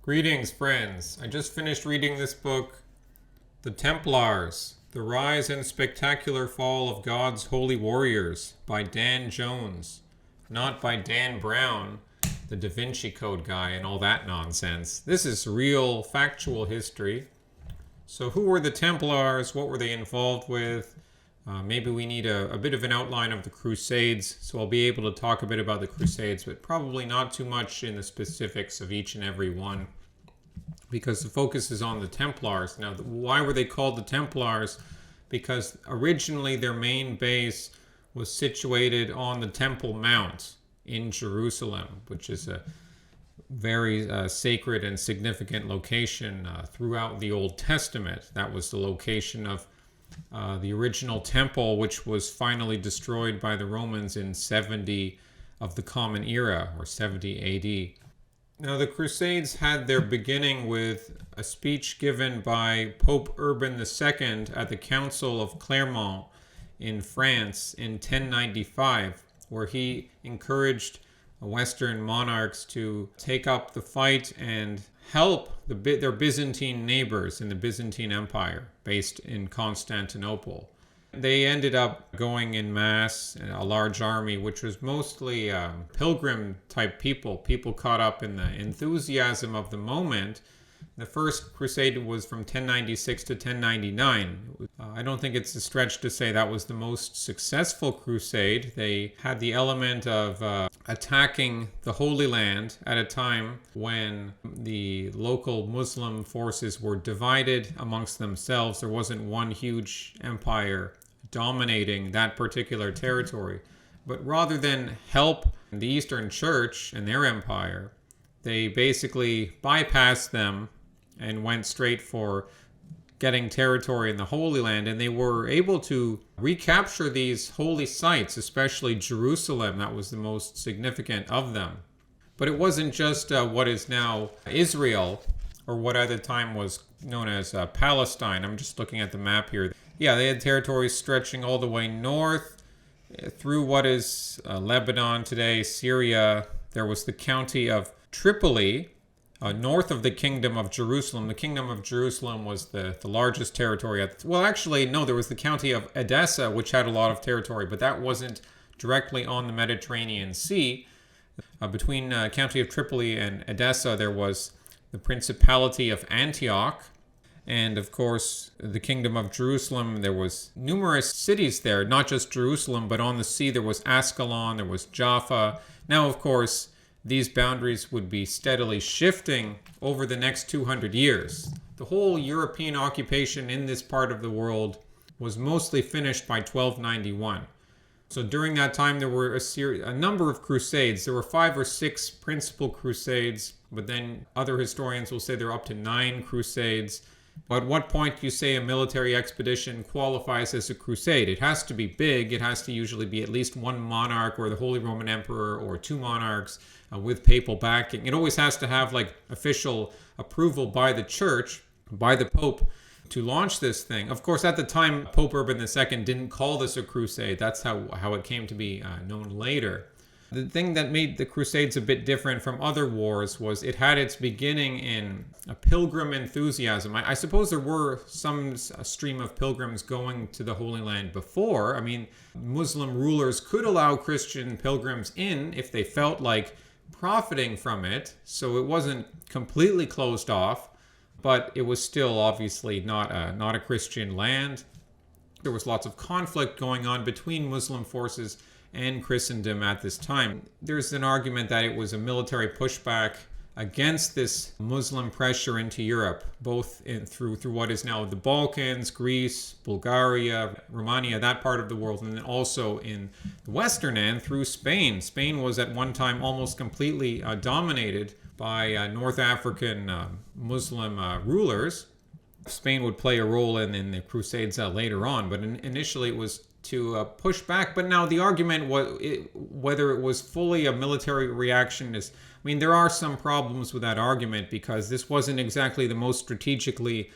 Greetings, friends. I just finished reading this book, The Templars, The Rise and Spectacular Fall of God's Holy Warriors by Dan Jones, not by Dan Brown, the Da Vinci Code guy and all that nonsense. This is real, factual history. So who were the Templars? What were they involved with? Maybe we need a bit of an outline of the Crusades, so I'll be able to talk a bit about the Crusades, but probably not too much in the specifics of each and every one, because the focus is on the Templars. Now, why were they called the Templars? Because originally their main base was situated on the Temple Mount in Jerusalem, which is a very sacred and significant location throughout the Old Testament. That was the location of the original temple, which was finally destroyed by the Romans in 70 of the Common Era, or 70 AD. Now, the Crusades had their beginning with a speech given by Pope Urban II at the Council of Clairvaux in France in 1095, where he encouraged Western monarchs to take up the fight and help their Byzantine neighbors in the Byzantine Empire, based in Constantinople. They ended up going in mass, a large army, which was mostly pilgrim-type people caught up in the enthusiasm of the moment. The first crusade was from 1096 to 1099. I don't think it's a stretch to say that was the most successful crusade. They had the element of attacking the Holy Land at a time when the local Muslim forces were divided amongst themselves. There wasn't one huge empire dominating that particular territory. But rather than help the Eastern Church and their empire, they basically bypassed them and went straight for getting territory in the Holy Land, and they were able to recapture these holy sites, especially Jerusalem. That was the most significant of them. But it wasn't just what is now Israel, or what at the time was known as Palestine. I'm just looking at the map here. Yeah, they had territories stretching all the way north through what is Lebanon today, Syria. There was the county of Tripoli, north of the Kingdom of Jerusalem. The Kingdom of Jerusalem was the largest territory. There was the county of Edessa, which had a lot of territory, but that wasn't directly on the Mediterranean Sea. Between county of Tripoli and Edessa, there was the Principality of Antioch, and of course, the Kingdom of Jerusalem. There was numerous cities there, not just Jerusalem, but on the sea there was Ascalon, there was Jaffa. Now, of course, these boundaries would be steadily shifting over the next 200 years. The whole European occupation in this part of the world was mostly finished by 1291. So during that time, there were a number of crusades. There were 5 or 6 principal crusades, but then other historians will say there are up to 9 crusades. But at what point do you say a military expedition qualifies as a crusade? It has to be big. It has to usually be at least one monarch, or the Holy Roman Emperor, or 2 monarchs with papal backing. It always has to have official approval by the church, by the Pope, to launch this thing. Of course, at the time, Pope Urban II didn't call this a crusade. That's how it came to be known later. The thing that made the Crusades a bit different from other wars was it had its beginning in a pilgrim enthusiasm. I suppose there were some stream of pilgrims going to the Holy Land before. I mean, Muslim rulers could allow Christian pilgrims in if they felt like profiting from it. So it wasn't completely closed off, but it was still obviously not a Christian land. There was lots of conflict going on between Muslim forces and Christendom at this time. There's an argument that it was a military pushback against this Muslim pressure into Europe, both through what is now the Balkans, Greece, Bulgaria, Romania, that part of the world, and then also in the western end through Spain. Spain was at one time almost completely dominated by North African Muslim rulers. Spain would play a role in the Crusades later on, but initially it was to push back. But now the argument was whether it was fully a military reaction is, I mean, there are some problems with that argument, because this wasn't exactly the most strategically,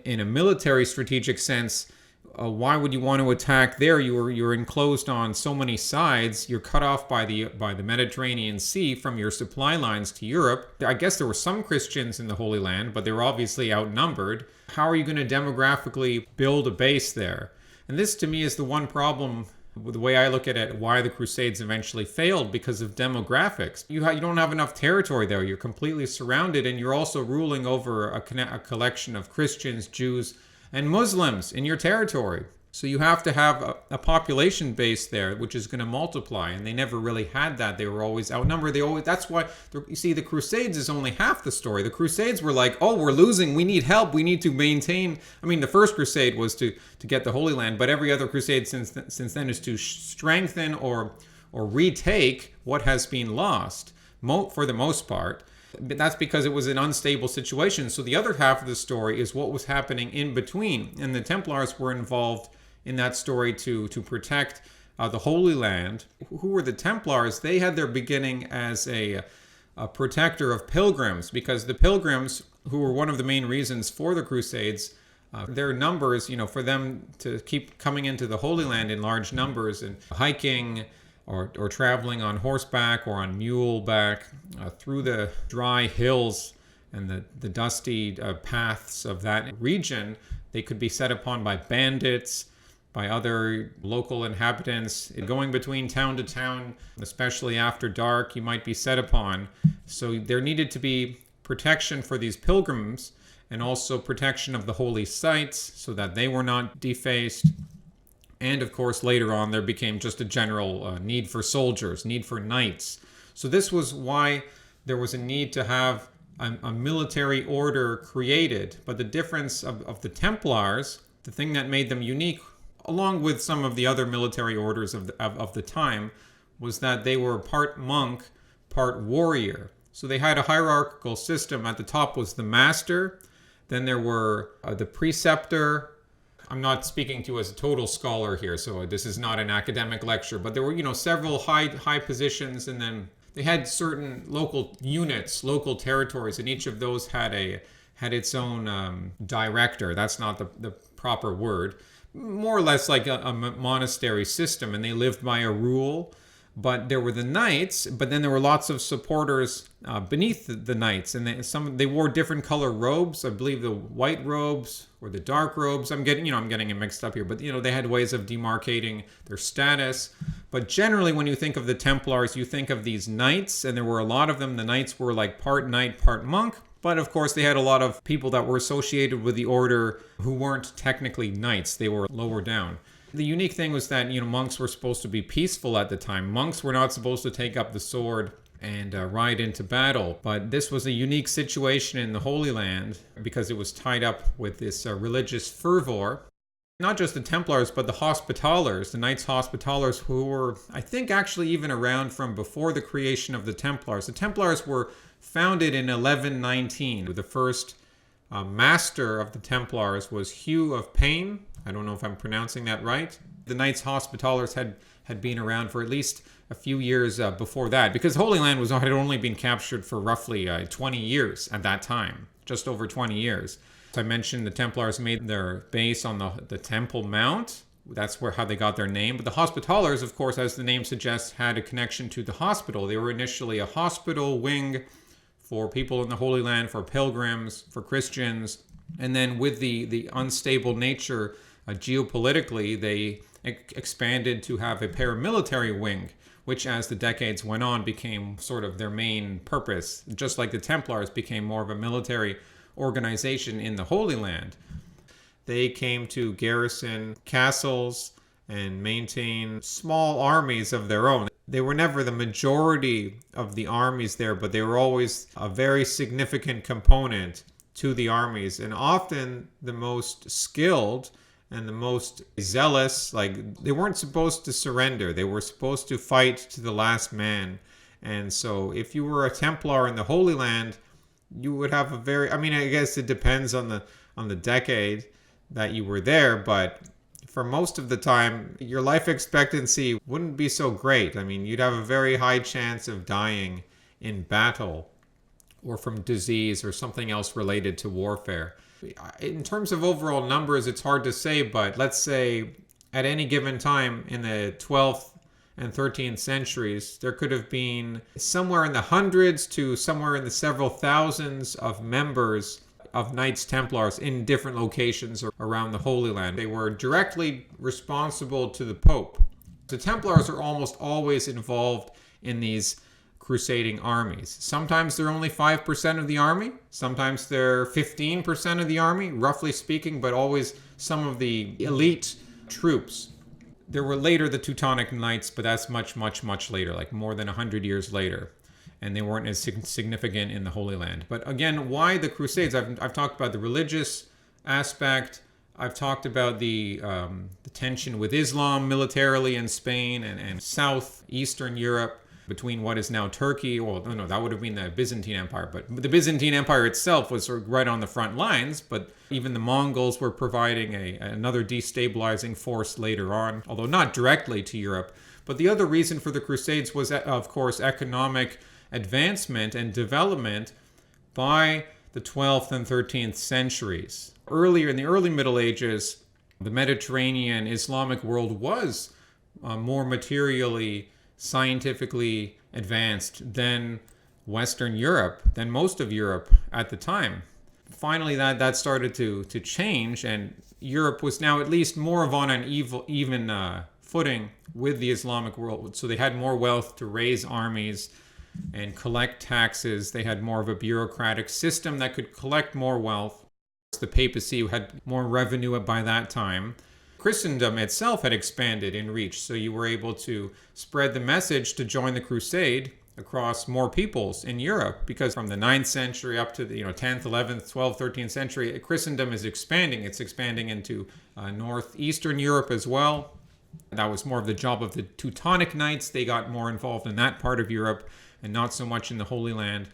in a military strategic sense, Why would you want to attack there? You're enclosed on so many sides. You're cut off by the Mediterranean Sea from your supply lines to Europe. I guess there were some Christians in the Holy Land, but they were obviously outnumbered. How are you going to demographically build a base there? And this, to me, is the one problem with the way I look at it, why the Crusades eventually failed, because of demographics. You don't have enough territory there. You're completely surrounded, and you're also ruling over a collection of Christians, Jews, and Muslims in your territory. So you have to have a population base there, which is going to multiply, and they never really had that. They were always outnumbered. That's why, you see, the Crusades is only half the story. The Crusades were like, oh, we're losing, we need help, we need to maintain. I mean, the first Crusade was to get the Holy Land, but every other Crusade since then is to strengthen or retake what has been lost, for the most part. But that's because it was an unstable situation. So the other half of the story is what was happening in between. And the Templars were involved in that story to protect the Holy Land. Who were the Templars? They had their beginning as a protector of pilgrims, because the pilgrims, who were one of the main reasons for the Crusades, their numbers, for them to keep coming into the Holy Land in large numbers and hiking, or traveling on horseback or on muleback through the dry hills and the dusty paths of that region, they could be set upon by bandits, by other local inhabitants. Going between town to town, especially after dark, you might be set upon. So there needed to be protection for these pilgrims, and also protection of the holy sites so that they were not defaced. And of course, later on, there became just a general need for soldiers, need for knights. So this was why there was a need to have a military order created. But the difference of the Templars, the thing that made them unique, along with some of the other military orders of the time, was that they were part monk, part warrior. So they had a hierarchical system. At the top was the master. Then there were the preceptor. I'm not speaking to you as a total scholar here, so this is not an academic lecture, but there were, several high positions, and then they had certain local units, local territories, and each of those had its own director. That's not the proper word. More or less like a monastery system, and they lived by a rule. But there were the knights, but then there were lots of supporters beneath the knights, and they wore different color robes. I believe the white robes or the dark robes. I'm getting it mixed up here, but they had ways of demarcating their status. But generally, when you think of the Templars, you think of these knights, and there were a lot of them. The knights were like part knight, part monk. But of course, they had a lot of people that were associated with the order who weren't technically knights. They were lower down. The unique thing was that, monks were supposed to be peaceful at the time. Monks were not supposed to take up the sword and ride into battle. But this was a unique situation in the Holy Land because it was tied up with this religious fervor. Not just the Templars, but the Hospitallers, the Knights Hospitallers, who were, I think, actually even around from before the creation of the Templars. The Templars were founded in 1119. The first master of the Templars was Hugh of Payne. I don't know if I'm pronouncing that right. The Knights Hospitallers had been around for at least a few years before that, because Holy Land had only been captured for roughly 20 years at that time, just over 20 years. I mentioned the Templars made their base on the Temple Mount. That's how they got their name. But the Hospitallers, of course, as the name suggests, had a connection to the hospital. They were initially a hospital wing for people in the Holy Land, for pilgrims, for Christians. And then with the unstable nature geopolitically, they expanded to have a paramilitary wing, which as the decades went on became sort of their main purpose, just like the Templars became more of a military organization in the Holy Land. They came to garrison castles and maintain small armies of their own. They were never the majority of the armies there, but they were always a very significant component to the armies, and often the most skilled and the most zealous. Like, they weren't supposed to surrender. They were supposed to fight to the last man. And so if you were a Templar in the Holy Land, you would have I guess it depends on the decade that you were there, but for most of the time, your life expectancy wouldn't be so great. You'd have a very high chance of dying in battle or from disease or something else related to warfare. In terms of overall numbers, it's hard to say, but let's say at any given time in the 12th and 13th centuries, there could have been somewhere in the hundreds to somewhere in the several thousands of members of Knights Templars in different locations around the Holy Land. They were directly responsible to the Pope. The Templars are almost always involved in these crusading armies. Sometimes they're only 5% of the army, sometimes they're 15% of the army, roughly speaking, but always some of the elite troops. There were later the Teutonic Knights, but that's much, much, much later, like more than 100 years later. And they weren't as significant in the Holy Land. But again, why the Crusades? I've talked about the religious aspect. I've talked about the tension with Islam militarily in Spain and southeastern Europe, between what is now Turkey. Well, no, that would have been the Byzantine Empire. But the Byzantine Empire itself was sort of right on the front lines. But even the Mongols were providing another destabilizing force later on, although not directly to Europe. But the other reason for the Crusades was, of course, economic advancement and development by the 12th and 13th centuries. Earlier, in the early Middle Ages, the Mediterranean Islamic world was more materially, scientifically advanced than Western Europe, than most of Europe at the time. Finally, that started to change, and Europe was now at least more of on an even footing with the Islamic world. So they had more wealth to raise armies and collect taxes. They had more of a bureaucratic system that could collect more wealth. The papacy had more revenue by that time. Christendom itself had expanded in reach, so you were able to spread the message to join the crusade across more peoples in Europe, because from the 9th century up to the 10th, 11th, 12th, 13th century, Christendom is expanding. It's expanding into northeastern Europe as well. That was more of the job of the Teutonic Knights. They got more involved in that part of Europe and not so much in the Holy Land.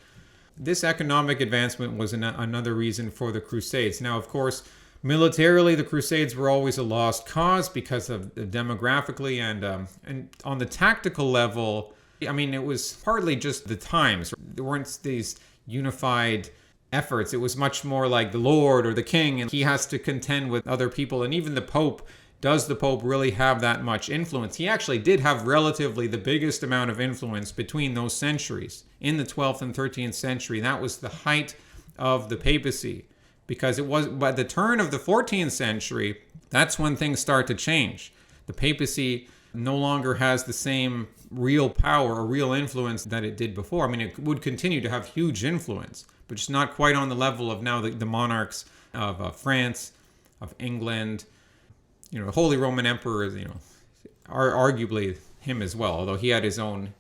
This economic advancement was another reason for the Crusades. Now, of course, militarily, the Crusades were always a lost cause because of demographically and on the tactical level. I mean, it was partly just the times. There weren't these unified efforts. It was much more like the Lord or the King, and he has to contend with other people. And even the Pope, does the Pope really have that much influence? He actually did have relatively the biggest amount of influence between those centuries. In the 12th and 13th century, that was the height of the papacy. Because it was by the turn of the 14th century, that's when things start to change. The papacy no longer has the same real power or real influence that it did before. I mean, it would continue to have huge influence, but just not quite on the level of now the monarchs of France, of England. The Holy Roman Emperor, arguably him as well, although he had his own.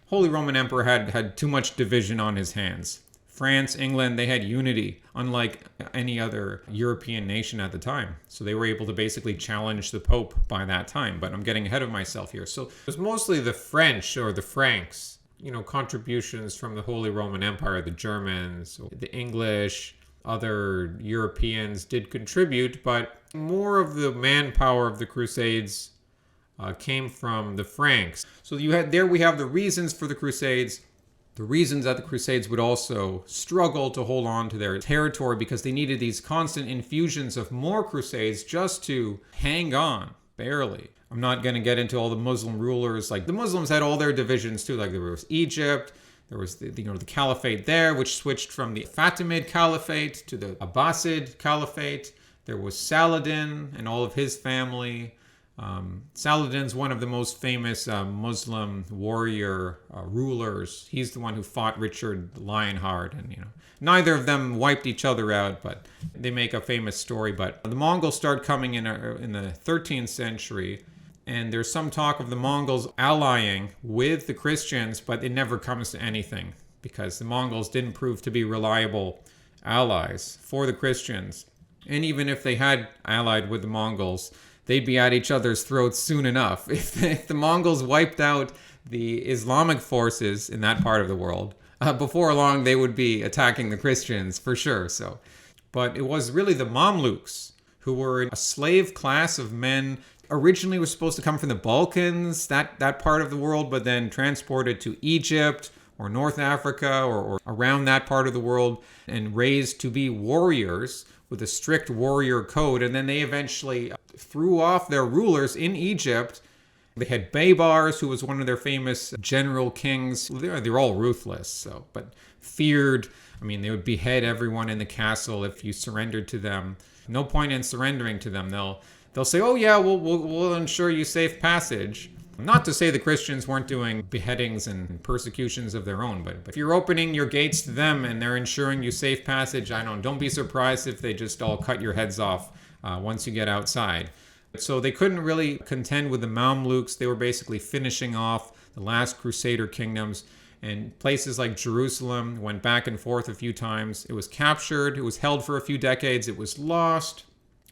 Holy Roman Emperor had too much division on his hands. France, England, they had unity, unlike any other European nation at the time. So they were able to basically challenge the Pope by that time. But I'm getting ahead of myself here. So it was mostly the French or the Franks, contributions from the Holy Roman Empire, the Germans, the English, other Europeans did contribute, but more of the manpower of the Crusades came from the Franks. So we have the reasons for the Crusades. The reasons that the Crusades would also struggle to hold on to their territory, because they needed these constant infusions of more Crusades just to hang on, barely. I'm not going to get into all the Muslim rulers. Like, the Muslims had all their divisions too. Like, there was Egypt, there was the Caliphate there, which switched from the Fatimid Caliphate to the Abbasid Caliphate. There was Saladin and all of his family. Saladin's one of the most famous Muslim warrior rulers. He's the one who fought Richard Lionheart, and neither of them wiped each other out, but they make a famous story. But the Mongols start coming in the 13th century, and there's some talk of the Mongols allying with the Christians, but it never comes to anything because the Mongols didn't prove to be reliable allies for the Christians. And even if they had allied with the Mongols, they'd be at each other's throats soon enough. If the Mongols wiped out the Islamic forces in that part of the world, before long they would be attacking the Christians for sure. But it was really the Mamluks, who were a slave class of men. Originally was supposed to come from the Balkans, that part of the world, but then transported to Egypt, or North Africa or around that part of the world and raised to be warriors with a strict warrior code. And then they eventually threw off their rulers in Egypt. They had Baybars, who was one of their famous general kings. They're all ruthless, but feared. I mean, they would behead everyone in the castle if you surrendered to them. No point in surrendering to them. They'll say, "Oh yeah, we'll ensure you safe passage." Not to say the Christians weren't doing beheadings and persecutions of their own, but if you're opening your gates to them and they're ensuring you safe passage, don't be surprised if they just all cut your heads off once you get outside. So they couldn't really contend with the Mamluks. They were basically finishing off the last crusader kingdoms. And places like Jerusalem went back and forth a few times. It was captured. It was held for a few decades. It was lost.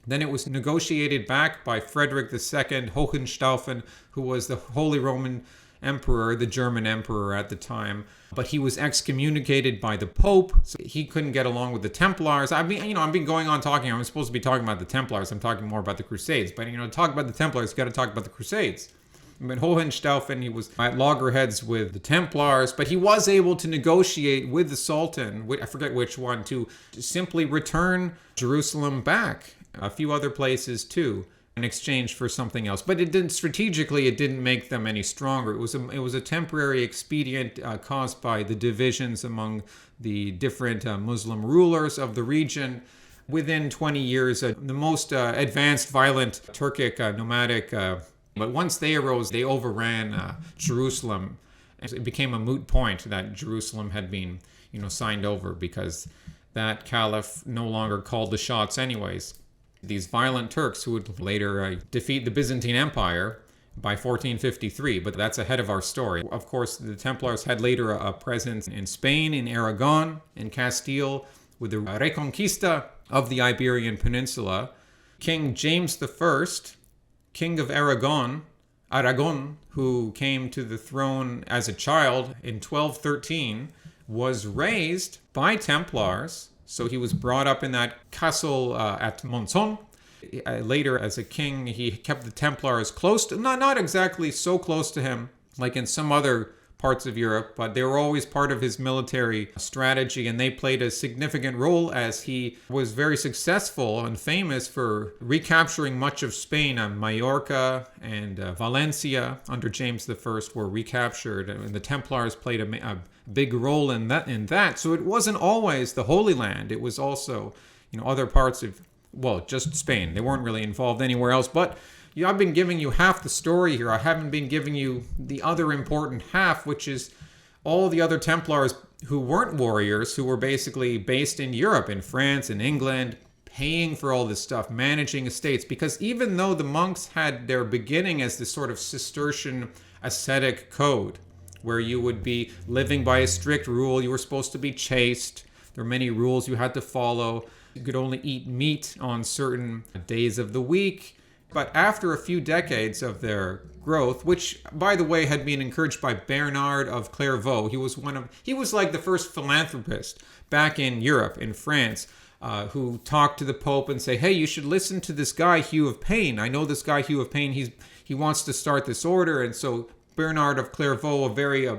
Then it was negotiated back by Frederick II Hohenstaufen, who was the Holy Roman Emperor, the German emperor at the time. But he was excommunicated by the Pope, so he couldn't get along with the Templars. I've been going on talking. I'm supposed to be talking about the Templars. I'm talking more about the Crusades. But, to talk about the Templars, you got to talk about the Crusades. But Hohenstaufen, he was at loggerheads with the Templars, but he was able to negotiate with the Sultan, I forget which one, to simply return Jerusalem back. A few other places too, in exchange for something else. But it didn't make them any stronger. It was a temporary expedient caused by the divisions among the different Muslim rulers of the region. Within 20 years, the most advanced, violent Turkic nomadic. But once they arose, they overran Jerusalem. It became a moot point that Jerusalem had been, signed over because that caliph no longer called the shots anyways. These violent Turks who would later defeat the Byzantine Empire by 1453, but that's ahead of our story. Of course, the Templars had later a presence in Spain, in Aragon, in Castile, with the Reconquista of the Iberian Peninsula. King James I, King of Aragon, who came to the throne as a child in 1213, was raised by Templars. So he was brought up in that castle at Monzon. Later, as a king, he kept the Templars close to, not exactly so close to him, like in some other parts of Europe, but they were always part of his military strategy, and they played a significant role as he was very successful and famous for recapturing much of Spain. Majorca and Valencia under James I were recaptured, and the Templars played a big role in that. So it wasn't always the Holy Land. It was also, other parts of, just Spain. They weren't really involved anywhere else. But I've been giving you half the story here. I haven't been giving you the other important half, which is all the other Templars who weren't warriors, who were basically based in Europe, in France and England, paying for all this stuff, managing estates. Because even though the monks had their beginning as this sort of Cistercian ascetic code, where you would be living by a strict rule, you were supposed to be chaste, there were many rules you had to follow, you could only eat meat on certain days of the week. But after a few decades of their growth, which, by the way, had been encouraged by Bernard of Clairvaux, he was like the first philanthropist back in Europe, in France, who talked to the Pope and say, "Hey, you should listen to this guy, Hugh of Paine. I know this guy, Hugh of Paine. He wants to start this order." And so Bernard of Clairvaux, a very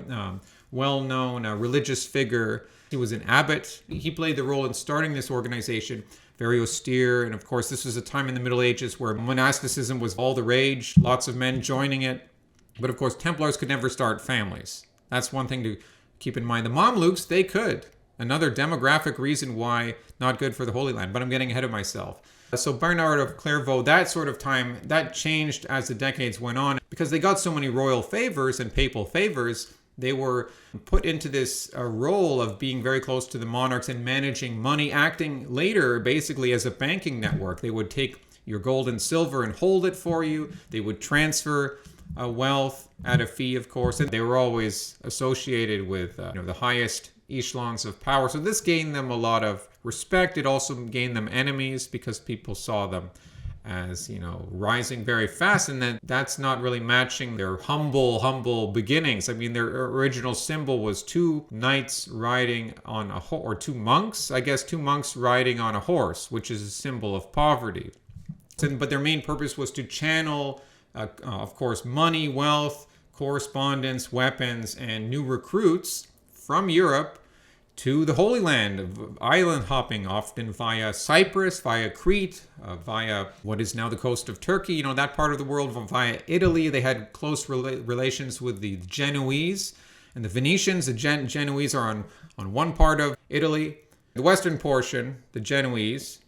well-known religious figure, he was an abbot. He played the role in starting this organization. Very austere, and of course this was a time in the Middle Ages where monasticism was all the rage, lots of men joining it. But of course Templars could never start families. That's one thing to keep in mind. The Mamluks, they could. Another demographic reason why not good for the Holy Land, but I'm getting ahead of myself. So Bernard of Clairvaux, that sort of time, that changed as the decades went on because they got so many royal favors and papal favors. They were put into this role of being very close to the monarchs and managing money, acting later basically as a banking network. They would take your gold and silver and hold it for you. They would transfer wealth at a fee, of course. And they were always associated with the highest echelons of power. So this gained them a lot of respect. It also gained them enemies because people saw them as, rising very fast, and that's not really matching their humble beginnings. I mean, their original symbol was two knights riding on a horse, or two monks riding on a horse, which is a symbol of poverty. But their main purpose was to channel, of course, money, wealth, correspondence, weapons, and new recruits from Europe to the Holy Land, island hopping, often via Cyprus, via Crete, via what is now the coast of Turkey, that part of the world, via Italy. They had close relations with the Genoese and the Venetians. The Genoese are on one part of Italy. The western portion, the Genoese.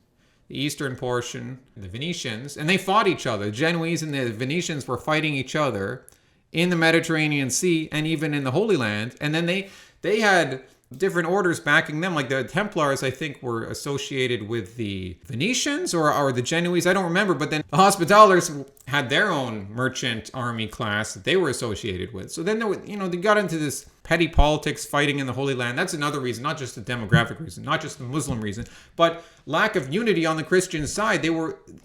The eastern portion, the Venetians. And they fought each other. The Genoese and the Venetians were fighting each other in the Mediterranean Sea and even in the Holy Land. And then they had different orders backing them. Like the Templars, I think, were associated with the Venetians or the Genoese. I don't remember. But then the Hospitallers had their own merchant army class that they were associated with. So then they got into this petty politics, fighting in the Holy Land. That's another reason, not just the demographic reason, not just the Muslim reason, but lack of unity on the Christian side.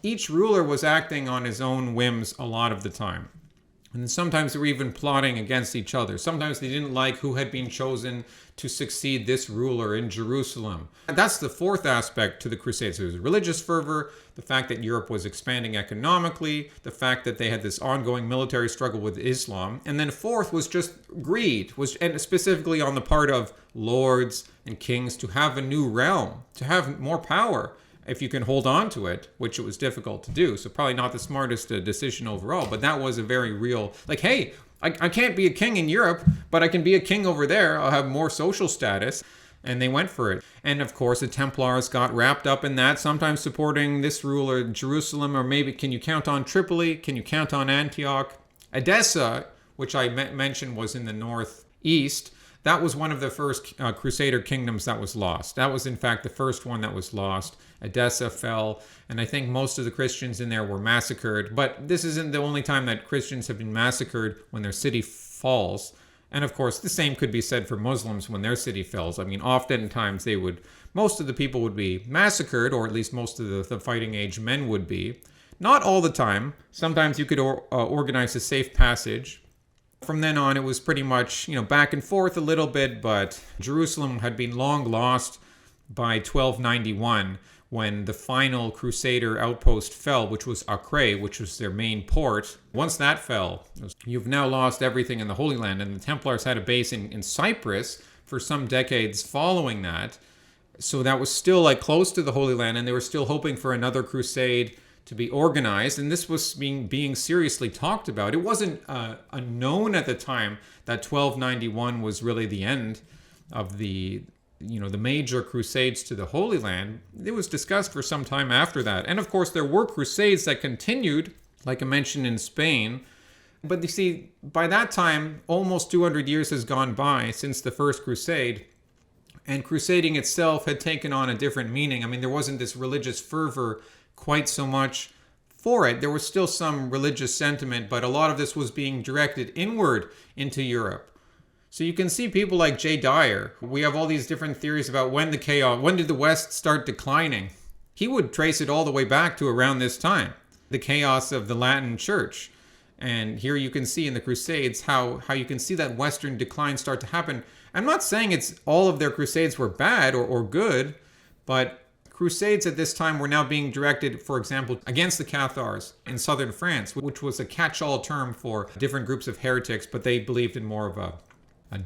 Each ruler was acting on his own whims a lot of the time. And sometimes they were even plotting against each other. Sometimes they didn't like who had been chosen to succeed this ruler in Jerusalem. And that's the fourth aspect to the Crusades. There was religious fervor, the fact that Europe was expanding economically, the fact that they had this ongoing military struggle with Islam. And then fourth was just greed, and specifically on the part of lords and kings to have a new realm, to have more power. If you can hold on to it, which it was difficult to do. So probably not the smartest decision overall, but that was a very real, hey, I can't be a king in Europe, but I can be a king over there. I'll have more social status. And they went for it. And of course, the Templars got wrapped up in that, sometimes supporting this ruler, Jerusalem, or maybe can you count on Tripoli? Can you count on Antioch? Edessa, which I mentioned was in the northeast, that was one of the first Crusader kingdoms that was lost. That was, in fact, the first one that was lost. Edessa fell, and I think most of the Christians in there were massacred. But this isn't the only time that Christians have been massacred when their city falls. And of course, the same could be said for Muslims when their city falls. I mean, oftentimes most of the people would be massacred, or at least most of the fighting age men would be. Not all the time. Sometimes you could organize a safe passage. From then on, it was pretty much, back and forth a little bit, but Jerusalem had been long lost by 1291 when the final Crusader outpost fell, which was Acre, which was their main port. Once that fell, you've now lost everything in the Holy Land, and the Templars had a base in Cyprus for some decades following that. So that was still close to the Holy Land, and they were still hoping for another crusade to be organized, and this was being seriously talked about. It wasn't unknown at the time that 1291 was really the end of the major crusades to the Holy Land. It was discussed for some time after that. And of course, there were crusades that continued, like I mentioned in Spain. But you see, by that time, almost 200 years has gone by since the First Crusade, and crusading itself had taken on a different meaning. I mean, there wasn't this religious fervor quite so much for it. There was still some religious sentiment, but a lot of this was being directed inward into Europe. So you can see people like J. Dyer. We have all these different theories about when did the West start declining? He would trace it all the way back to around this time, the chaos of the Latin Church. And here you can see in the Crusades how you can see that Western decline start to happen. I'm not saying it's all of their crusades were bad or good, but crusades at this time were now being directed, for example, against the Cathars in southern France, which was a catch-all term for different groups of heretics, but they believed in more of a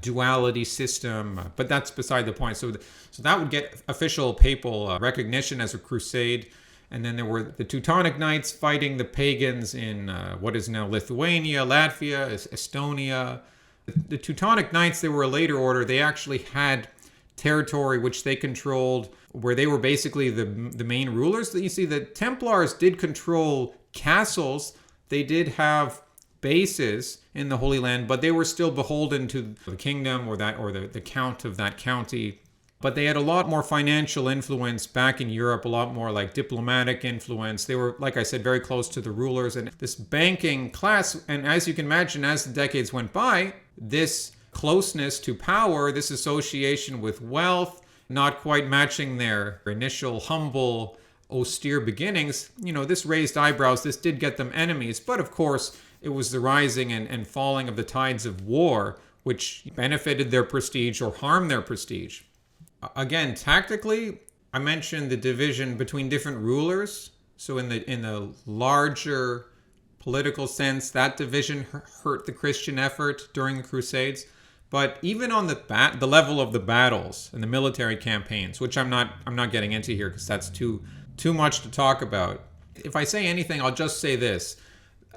duality system. But that's beside the point. So that would get official papal recognition as a crusade. And then there were the Teutonic Knights fighting the Pagans in what is now Lithuania, Latvia, Estonia. The Teutonic Knights, they were a later order. They actually had territory which they controlled, where they were basically the main rulers. You see, the Templars did control castles. They did have bases in the Holy Land, but they were still beholden to the kingdom or the count of that county. But they had a lot more financial influence back in Europe, a lot more diplomatic influence. They were, like I said, very close to the rulers. And this banking class, and as you can imagine, as the decades went by, this closeness to power, this association with wealth, not quite matching their initial humble, austere beginnings, this raised eyebrows. This did get them enemies. But of course, it was the rising and falling of the tides of war, which benefited their prestige or harmed their prestige. Again, tactically, I mentioned the division between different rulers. So in the larger political sense, that division hurt the Christian effort during the Crusades. But even on the level of the battles and the military campaigns, which I'm not getting into here because that's too much to talk about. If I say anything, I'll just say this.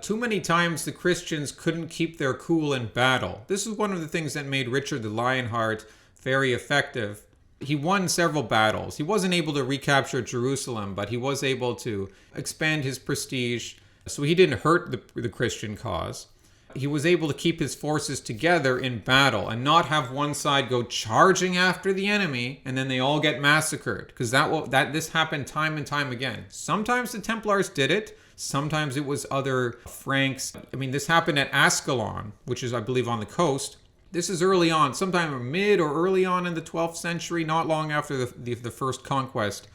Too many times the Christians couldn't keep their cool in battle. This is one of the things that made Richard the Lionheart very effective. He won several battles. He wasn't able to recapture Jerusalem, but he was able to expand his prestige. So he didn't hurt the Christian cause. He was able to keep his forces together in battle and not have one side go charging after the enemy and then they all get massacred. Because this happened time and time again. Sometimes the Templars did it. Sometimes it was other Franks. I mean, this happened at Ascalon, which is, I believe, on the coast. This is early on, sometime mid or early on in the 12th century, not long after the first conquest.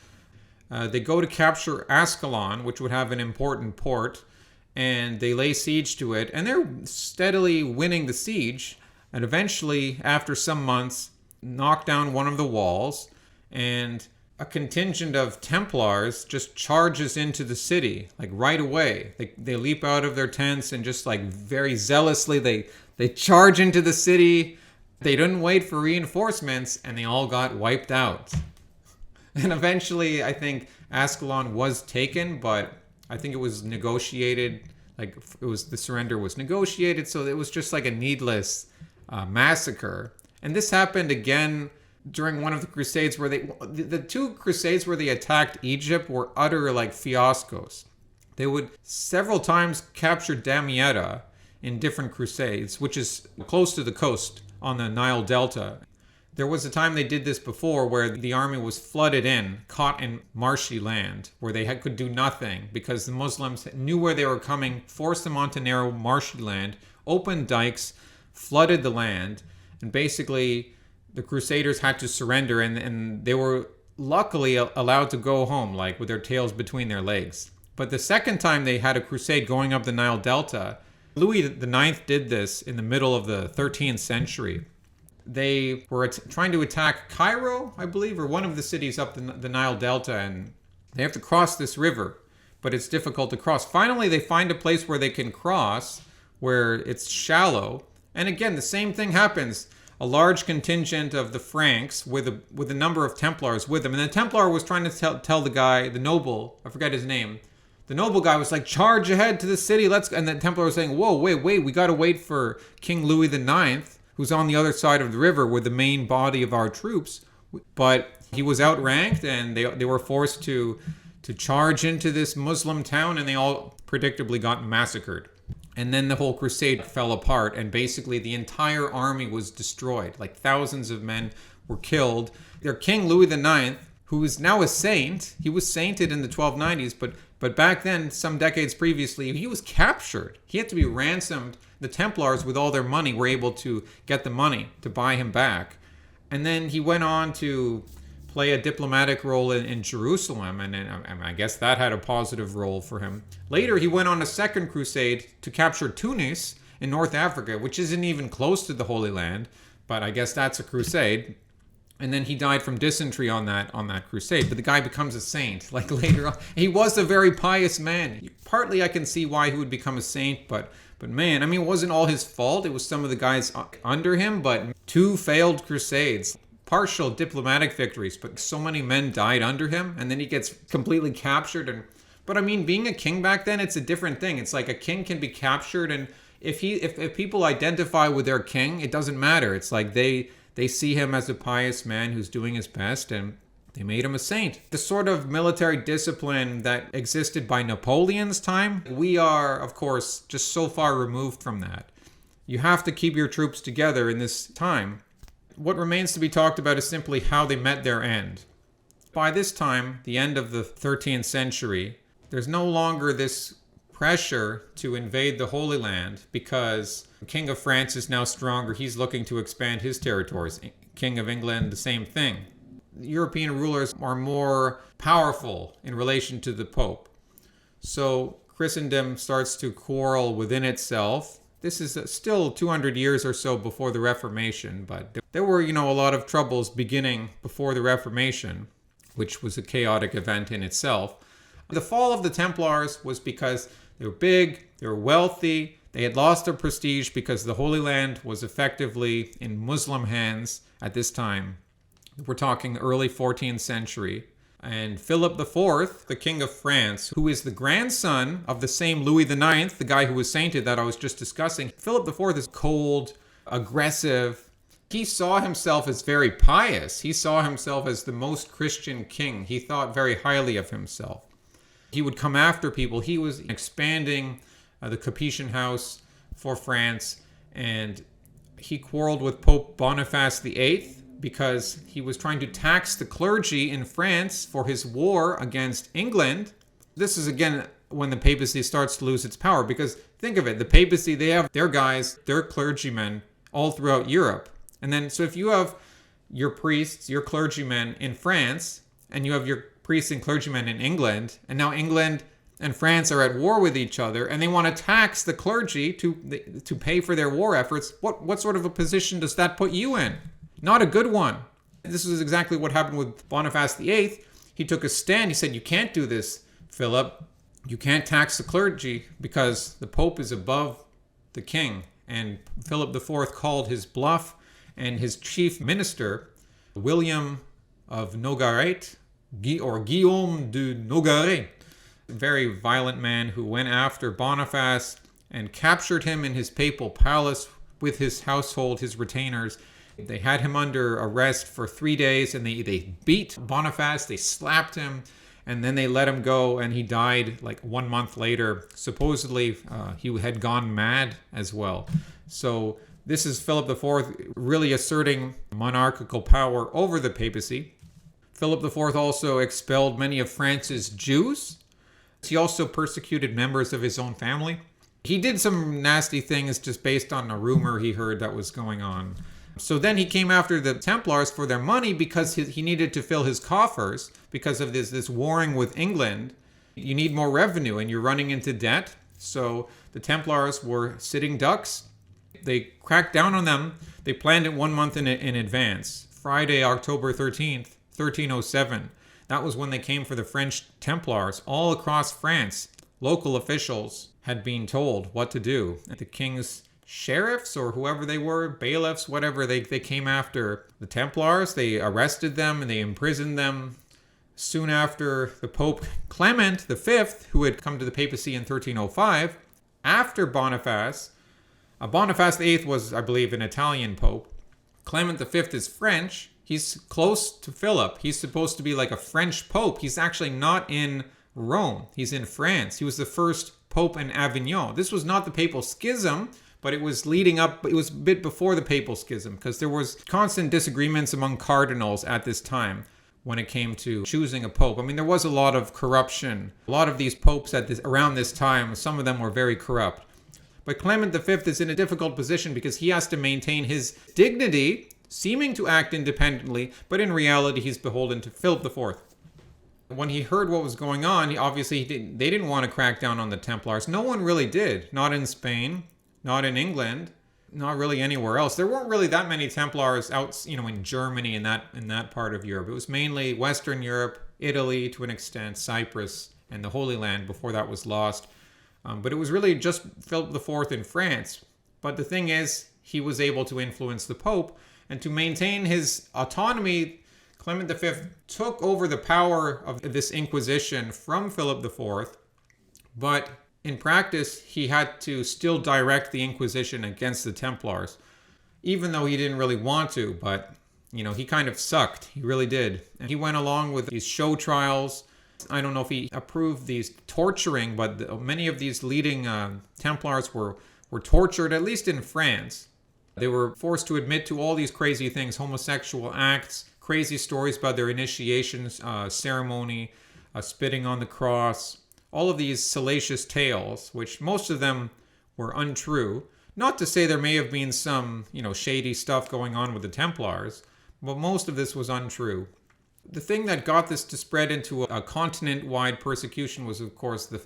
They go to capture Ascalon, which would have an important port, and they lay siege to it, and they're steadily winning the siege, and eventually, after some months, knock down one of the walls, and a contingent of Templars just charges into the city, like right away. They leap out of their tents and just like very zealously, they charge into the city. They didn't wait for reinforcements, and they all got wiped out. And eventually, I think Ascalon was taken, but I think it was negotiated, the surrender was negotiated, so it was just like a needless massacre. And this happened again during one of the Crusades where the two Crusades where they attacked Egypt were utter fiascos. They would several times capture Damietta in different Crusades, which is close to the coast on the Nile Delta. There was a time they did this before where the army was flooded in, caught in marshy land, where they could do nothing because the Muslims knew where they were coming, forced them onto narrow marshy land, opened dikes, flooded the land, and basically the Crusaders had to surrender, and they were luckily allowed to go home, with their tails between their legs. But the second time they had a crusade going up the Nile Delta, Louis IX did this in the middle of the 13th century. They were trying to attack Cairo, I believe, or one of the cities up the Nile Delta, and they have to cross this river, but it's difficult to cross. Finally, they find a place where they can cross, where it's shallow, and again, the same thing happens. A large contingent of the Franks with a number of Templars with them. And the Templar was trying to tell the guy, the noble, I forget his name. The noble guy was like, charge ahead to the city. And the Templar was saying, whoa, wait, we got to wait for King Louis IX, who's on the other side of the river with the main body of our troops. But he was outranked and they were forced to charge into this Muslim town, and they all predictably got massacred. And then the whole crusade fell apart, and basically the entire army was destroyed. Thousands of men were killed. Their king, Louis IX, who is now a saint, he was sainted in the 1290s, but back then, some decades previously, he was captured. He had to be ransomed. The Templars, with all their money, were able to get the money to buy him back. And then he went on to play a diplomatic role in Jerusalem, and I guess that had a positive role for him. Later, he went on a second crusade to capture Tunis in North Africa, which isn't even close to the Holy Land, but I guess that's a crusade. And then he died from dysentery on that crusade. But the guy becomes a saint, later on. He was a very pious man. Partly I can see why he would become a saint, but man, it wasn't all his fault. It was some of the guys under him, but 2 failed crusades. Partial diplomatic victories, but so many men died under him, and then he gets completely captured. But being a king back then, it's a different thing. It's like a king can be captured, and if people identify with their king, it doesn't matter. It's like they see him as a pious man who's doing his best, and they made him a saint. The sort of military discipline that existed by Napoleon's time, we are, of course, just so far removed from that. You have to keep your troops together in this time. What remains to be talked about is simply how they met their end. By this time, the end of the 13th century, there's no longer this pressure to invade the Holy Land because the King of France is now stronger. He's looking to expand his territories. King of England, the same thing. European rulers are more powerful in relation to the Pope. So Christendom starts to quarrel within itself. This is still 200 years or so before the Reformation, but there were, a lot of troubles beginning before the Reformation, which was a chaotic event in itself. The fall of the Templars was because they were big, they were wealthy, They had lost their prestige because the Holy Land was effectively in Muslim hands at this time. We're talking early 14th century. And Philip IV, the King of France, who is the grandson of the same Louis IX, the guy who was sainted that I was just discussing. Philip IV is cold, aggressive. He saw himself as very pious. He saw himself as the most Christian king. He thought very highly of himself. He would come after people. He was expanding the Capetian house for France, and he quarreled with Pope Boniface VIII because he was trying to tax the clergy in France for his war against England. This is, again, when the papacy starts to lose its power, because think of it, the papacy, they have their guys, their clergymen all throughout Europe. And then, so if you have your priests, your clergymen in France, and you have your priests and clergymen in England, and now England and France are at war with each other, and they want to tax the clergy to pay for their war efforts, what sort of a position does that put you in? Not a good one. This is exactly what happened with Boniface VIII. He took a stand. He said, you can't do this, Philip. You can't tax the clergy because the Pope is above the king. And Philip IV called his bluff, and his chief minister, William of Nogaret, or Guillaume de Nogaret, a very violent man who went after Boniface and captured him in his papal palace with his household, his retainers. They had him under arrest for 3 days, and they beat Boniface, they slapped him, and then they let him go, and he died like 1 month later. Supposedly, he had gone mad as well. So this is Philip IV really asserting monarchical power over the papacy. Philip IV also expelled many of France's Jews. He also persecuted members of his own family. He did some nasty things just based on a rumor he heard that was going on. So then he came after the Templars for their money because he needed to fill his coffers because of this warring with England. You need more revenue and you're running into debt. So the Templars were sitting ducks. They cracked down on them. They planned it 1 month in advance. Friday, October 13th, 1307. That was when they came for the French Templars all across France. Local officials had been told what to do. The king's sheriffs or whoever they were, bailiffs, whatever, they came after the Templars. They arrested them and they imprisoned them. Soon after, the Pope Clement V, who had come to the papacy in 1305, after Boniface, Boniface VIII was, I believe, an Italian pope. Clement V is French. He's close to Philip. He's supposed to be like a French pope. He's actually not in Rome. He's in France. He was the first pope in Avignon. This was not the papal schism, but it was leading up, it was a bit before the papal schism, because there was constant disagreements among cardinals at this time when it came to choosing a pope. I mean, there was a lot of corruption. A lot of these popes around this time, some of them were very corrupt. But Clement V is in a difficult position because he has to maintain his dignity, seeming to act independently, but in reality he's beholden to Philip IV. When he heard what was going on, they didn't want to crack down on the Templars. No one really did. Not in Spain, not in England, not really anywhere else. There weren't really that many Templars out, in Germany and in that part of Europe. It was mainly Western Europe, Italy to an extent, Cyprus, and the Holy Land before that was lost. But it was really just Philip IV in France. But the thing is, he was able to influence the Pope, and to maintain his autonomy, Clement V took over the power of this Inquisition from Philip IV, but in practice, he had to still direct the Inquisition against the Templars, even though he didn't really want to, but, he kind of sucked. He really did. And he went along with these show trials. I don't know if he approved these torturing, but many of these leading Templars were tortured, at least in France. They were forced to admit to all these crazy things, homosexual acts, crazy stories about their initiations, ceremony, spitting on the cross, all of these salacious tales, which most of them were untrue. Not to say there may have been some, shady stuff going on with the Templars, but most of this was untrue. The thing that got this to spread into a continent-wide persecution was, of course, the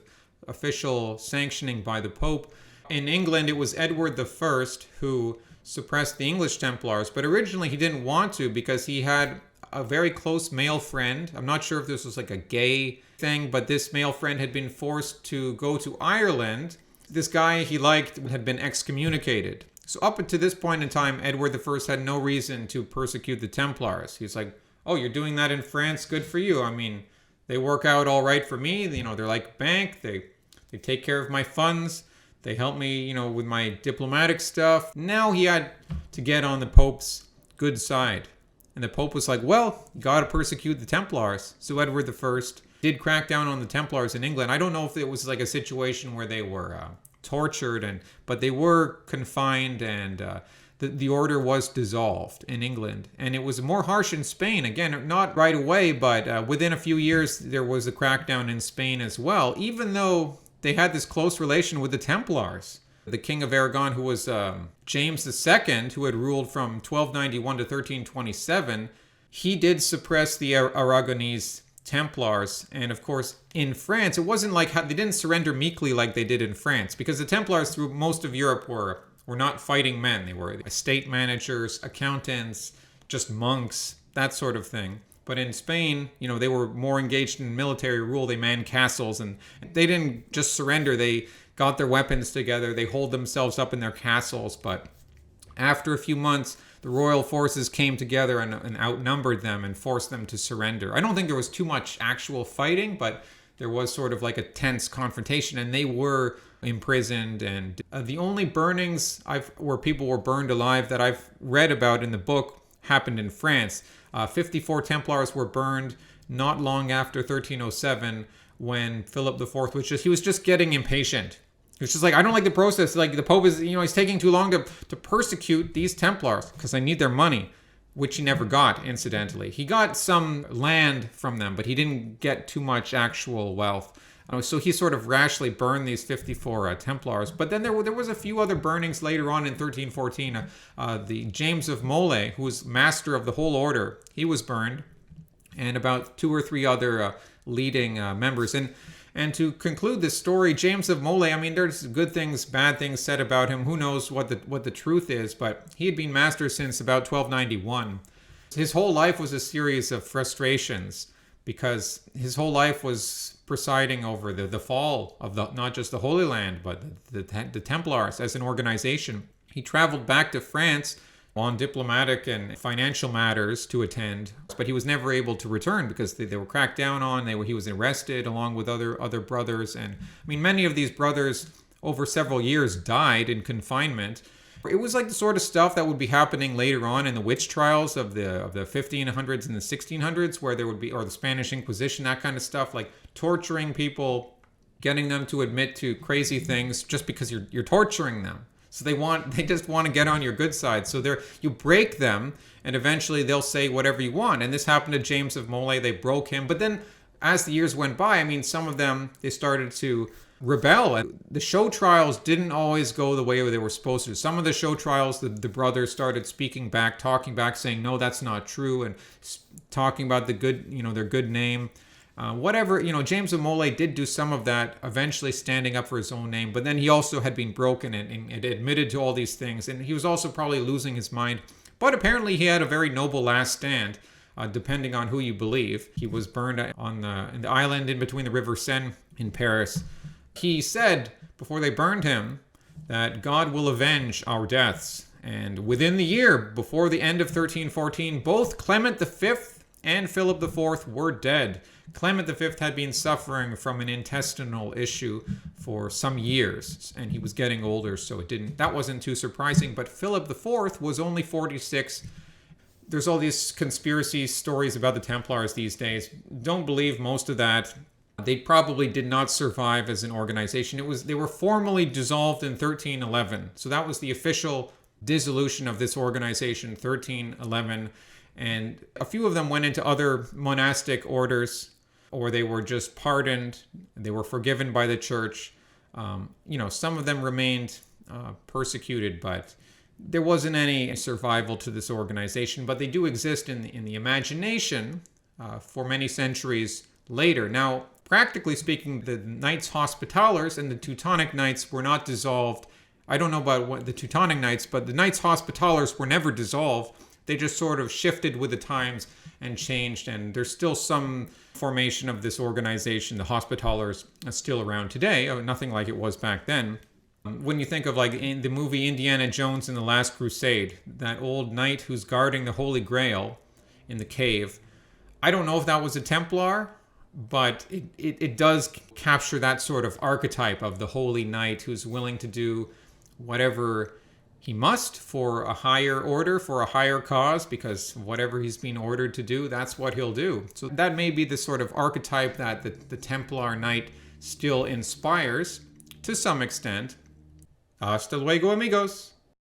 official sanctioning by the Pope. In England, it was Edward I who suppressed the English Templars, but originally he didn't want to because he had a very close male friend. I'm not sure if this was like a gay thing, but this male friend had been forced to go to Ireland this guy he liked had been excommunicated. So up to this point in time, Edward I had no reason to persecute the Templars. He's like, oh, you're doing that in France? Good for you. I mean, they work out all right for me. You know, they're like bank. They take care of my funds. They help me, you know, with my diplomatic stuff. Now he had to get on the Pope's good side. And the Pope was like, well, you got to persecute the Templars. So Edward I did crack down on the Templars in England. I don't know if it was like a situation where they were tortured, but they were confined, and the order was dissolved in England. And it was more harsh in Spain. Again, not right away, but within a few years, there was a crackdown in Spain as well, even though they had this close relation with the Templars. The King of Aragon, who was James II, who had ruled from 1291 to 1327, he did suppress the Aragonese Templars. And of course, in France, it wasn't like they didn't surrender meekly like they did in France, because the Templars through most of Europe were not fighting men. They were estate managers, accountants, just monks, that sort of thing. But in Spain, you know, they were more engaged in military rule. They manned castles, and they didn't just surrender. They got their weapons together. They holed themselves up in their castles. But after a few months, the royal forces came together and outnumbered them and forced them to surrender. I don't think there was too much actual fighting, but there was sort of like a tense confrontation, and they were imprisoned. And the only burnings where people were burned alive that I've read about in the book happened in France. 54 Templars were burned not long after 1307, when Philip IV was just getting impatient. He was just like, I don't like the process. Like, the Pope is, you know, he's taking too long to persecute these Templars because I need their money, which he never got, incidentally. He got some land from them, but he didn't get too much actual wealth. So he sort of rashly burned these 54 Templars. But then there was a few other burnings later on in 1314. The James of Molay, who was master of the whole order, he was burned, and about 2 or 3 other leading members. And to conclude this story, James of Molay, I mean, there's good things, bad things said about him. Who knows what the truth is, but he had been master since about 1291. His whole life was a series of frustrations, because his whole life was presiding over the fall of not just the Holy Land, but the Templars as an organization. He traveled back to France on diplomatic and financial matters to attend, but he was never able to return because they were cracked down on. He was arrested along with other brothers, and I mean, many of these brothers over several years died in confinement. It was like the sort of stuff that would be happening later on in the witch trials of the 1500s and the 1600s, where there would be, or the Spanish Inquisition, that kind of stuff, like torturing people, getting them to admit to crazy things just because you're torturing them. So they just want to get on your good side. So you break them, and eventually they'll say whatever you want. And this happened to James of Molay. They broke him. But then as the years went by, I mean, some of them, they started to rebel. And the show trials didn't always go the way they were supposed to. Some of the show trials, the brothers started speaking back, talking back, saying, no, that's not true, and talking about the good, you know, their good name. Whatever, you know, James of Molay did do some of that, eventually standing up for his own name, but then he also had been broken and admitted to all these things, and he was also probably losing his mind. But apparently he had a very noble last stand, depending on who you believe. He was burned in the island in between the River Seine in Paris. He said, before they burned him, that God will avenge our deaths. And within the year, before the end of 1314, both Clement V and Philip IV were dead. Clement V had been suffering from an intestinal issue for some years, and he was getting older, so that wasn't too surprising. But Philip IV was only 46. There's all these conspiracy stories about the Templars these days. Don't believe most of that. They probably did not survive as an organization. They were formally dissolved in 1311. So that was the official dissolution of this organization, 1311. And a few of them went into other monastic orders, or they were just pardoned. They were forgiven by the church. Some of them remained persecuted, but there wasn't any survival to this organization. But they do exist in the imagination for many centuries later. Now, practically speaking, the Knights Hospitallers and the Teutonic Knights were not dissolved. I don't know about the Teutonic Knights, but the Knights Hospitallers were never dissolved. They just sort of shifted with the times and changed, and there's still some formation of this organization. The Hospitallers are still around today, nothing like it was back then. When you think of like in the movie Indiana Jones and the Last Crusade, that old knight who's guarding the Holy Grail in the cave, I don't know if that was a Templar, but it does capture that sort of archetype of the holy knight who's willing to do whatever he must for a higher order, for a higher cause, because whatever he's being ordered to do, that's what he'll do. So that may be the sort of archetype that the Templar knight still inspires to some extent. Hasta luego, amigos.